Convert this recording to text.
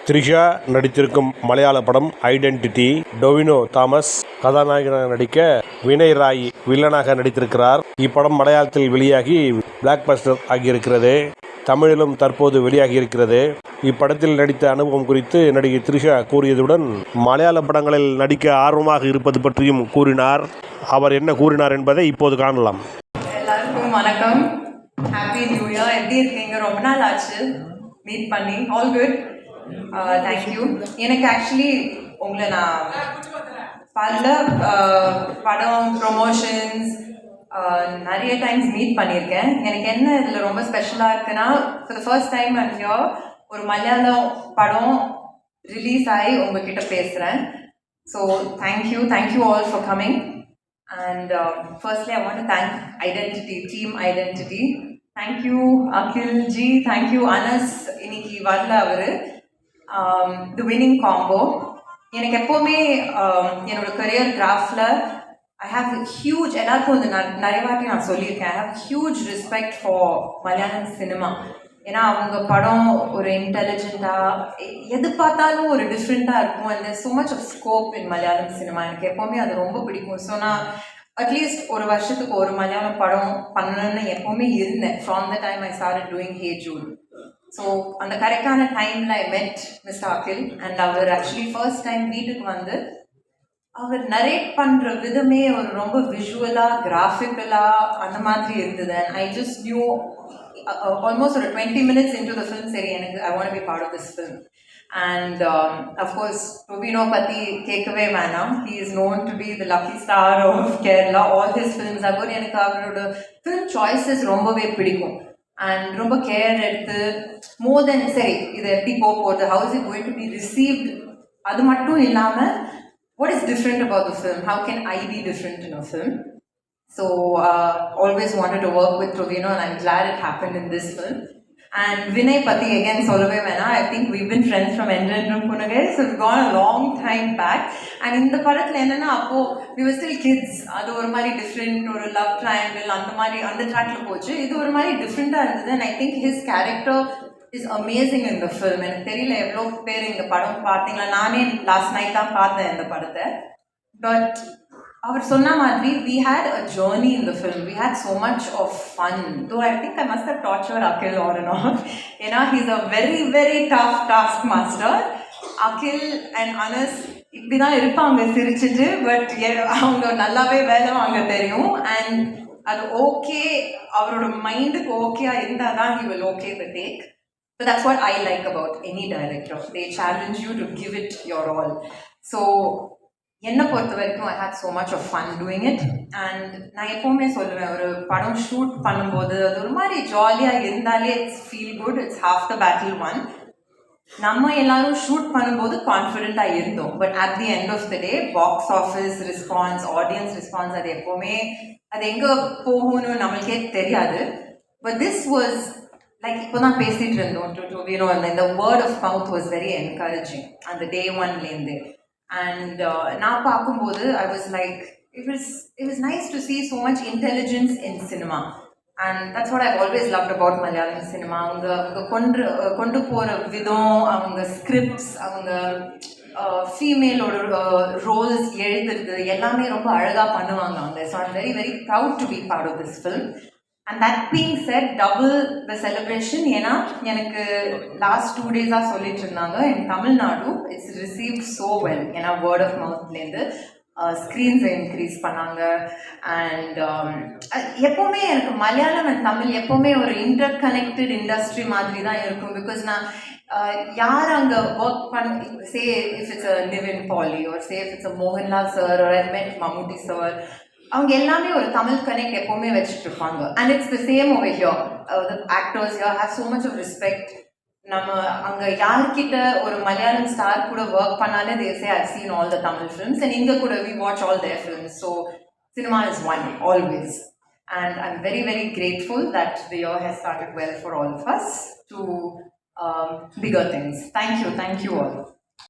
த்ரிஷா நடித்திருக்கும் மலையாள படம் identity. Tovino Thomas கதாநாயகனாக நடிக்க, வினய் ராய் வில்லனாக நடித்திருக்கிறார். இப்படம் மலையாளத்தில் வெளியாகி பிளாக் பஸ்டர் ஆகியிருக்கிறது. தமிழிலும் தற்போது வெளியாகி இருக்கிறது. இப்படத்தில் நடித்த அனுபவம் குறித்து நடிகை த்ரிஷா கூறியதுடன் மலையாள படங்களில் நடிக்க ஆர்வமாக இருப்பது பற்றியும் கூறினார். அவர் என்ன கூறினார் என்பதை இப்போது காணலாம். எல்லாருக்கும் வணக்கம். Happy new year. எப்படி இருக்கீங்க? ரொம்ப நாள் ஆச்சு மீட் பண்ணி. All good. தேங்க்யூ. எனக்கு ஆக்சுவலி உங்களை நான் பல படம் ப்ரொமோஷன்ஸ் நிறைய டைம்ஸ் மீட் பண்ணியிருக்கேன். எனக்கு என்ன இதில் ரொம்ப ஸ்பெஷலாக இருக்குன்னா, ஃபார் த ஃபர்ஸ்ட் டைம் ஒரு மலையாளம் படம் ரிலீஸ் ஆகி உங்ககிட்ட பேசுகிறேன். So thank you all for coming. And firstly, I want to thank Identity, Team Identity. Thank you, Akhil ji. Thank you, Anas. இன்னைக்கு வரல அவரு. The winning combo. எனக்கு எப்போவுமே என்னோட career கிராஃபில் I have a huge, எல்லாருக்கும் வந்து நிறைய வாட்டி நான் சொல்லியிருக்கேன், I have huge respect for Malayalam cinema. ஏன்னா அவங்க படம் ஒரு இன்டெலிஜென்ட்டாக எது பார்த்தாலும் ஒரு டிஃப்ரெண்ட்டாக இருக்கும். And there's so much of scope in Malayalam cinema. எனக்கு எப்போவுமே அது ரொம்ப பிடிக்கும். ஸோ நான் அட்லீஸ்ட் ஒரு வருஷத்துக்கு ஒரு மலையாளம் படம் பண்ணணும்னு எப்போவுமே இருந்தேன். From the time I started doing hey June. So அந்த கரெக்டான டைமில் I met mister Akhil. And அவர் ஆக்சுவலி ஃபர்ஸ்ட் டைம் வீட்டுக்கு வந்து அவர் நரேட் பண்ணுற விதமே ஒரு ரொம்ப விஷுவலாக கிராஃபிக்கலாக அந்த மாதிரி இருந்தது. And I just new almost 20 minutes into the film, seri I want to be part of this film. And of course, Tobino Patti kekave manam. He is known to be the lucky star of Kerala. All his films are good. எனக்கு அவரோட film choices ரொம்பவே பிடிக்கும். And ரொம்ப care எடுத்து more than சரி இது எப்படி போகுது, how is it going to be received, அது மட்டும் இல்லாமல் what is different about the film, how can I be different in a film. So always wanted to work with Tobino, and I'm glad it happened in this film. And Vinay Patti again solve vena. I think we've been friends from Endrendrum Punagai, so we've gone a long time back. And in the padathla enna appo we were still kids. Adu oru mari different, or love triangle and mari and track la pochu. Idu oru mari different ah irundhu. And I think his character is amazing in the film. And theriyala evlo per inga padam pathingala. Nane last night da paathen indha padatha. But அவர் சொன்ன மாதிரி we had a journey in the film. We had so much of fun. Though I think I must have tortured Akhil on and off. He's a very, very tough taskmaster. Akhil and Anas இப்படி தான் இருப்பாங்க சிரிச்சிட்டு. But அவங்க நல்லாவே வேலை வாங்க தெரியும். And அது ஓகே, அவரோட மைண்டுக்கு ஓகேயா இருந்தால் தான் he will okay the take. But that's what I like about any director. They challenge you to give it your all. So என்னை பொறுத்த வரைக்கும் I had so much of fun doing it. And நான் எப்போவுமே சொல்லுவேன், ஒரு படம் shoot பண்ணும்போது அது ஒரு மாதிரி ஜாலியாக இருந்தாலே it's feel good, it's half the battle won. நம்ம எல்லாரும் ஷூட் பண்ணும்போது கான்ஃபிடென்ட்டாக இருந்தோம். But at the end of the day box office response, audience response, அது எப்போவுமே அது எங்கே போகும்னு நம்மளுக்கே தெரியாது. பட் திஸ் வாஸ் லைக் இப்போ தான் பேசிகிட்டு இருந்தோம் டு இந்த word of mouth was very encouraging அந்த டே ஒன்லேருந்து. And நான் பார்க்கும்போது I was like, it was nice to see so much intelligence in cinema. And that's what I've always loved about Malayalam cinema. அவங்க கொண்டு போகிற விதம், அவங்க ஸ்கிரிப்ட்ஸ், அவங்க ஃபீமேலோட ரோல்ஸ் எழுதுறது எல்லாமே ரொம்ப அழகாக பண்ணுவாங்க அவங்க. So I'm very, very proud to be part of this film. And that being said, double the celebration. ஏன்னா எனக்கு லாஸ்ட் 2 days சொல்லிட்டு இருந்தாங்க, in Tamil Nadu it's received so well. ஏன்னா வேர்ட் ஆஃப் மவுத்லேருந்து ஸ்க்ரீன்ஸை இன்க்ரீஸ் பண்ணாங்க. அண்ட் எப்போவுமே எனக்கு மலையாளம் அண்ட் தமிழ் எப்போவுமே ஒரு இன்டர் கனெக்டட் இண்டஸ்ட்ரி மாதிரி தான் இருக்கும். பிகாஸ் நான் யார் அங்கே work say if it's a Nivin Pauly, or say if it's a Mohanlal sir, or I met Mammootty sir, அவங்க எல்லாமே ஒரு தமிழ் கனெக்ட் எப்போவுமே வச்சுட்டு இருப்பாங்க. And it's the same over here. The actors here have so much of respect. நம்ம அங்கே யார்கிட்ட ஒரு மலையாளம் ஸ்டார் கூட ஒர்க் பண்ணாலே they say I've seen all the Tamil films, and இங்கே கூட we watch all their films. So cinema is one always. And I'm very, very grateful that the year has started well for all of us to bigger things. Thank you all.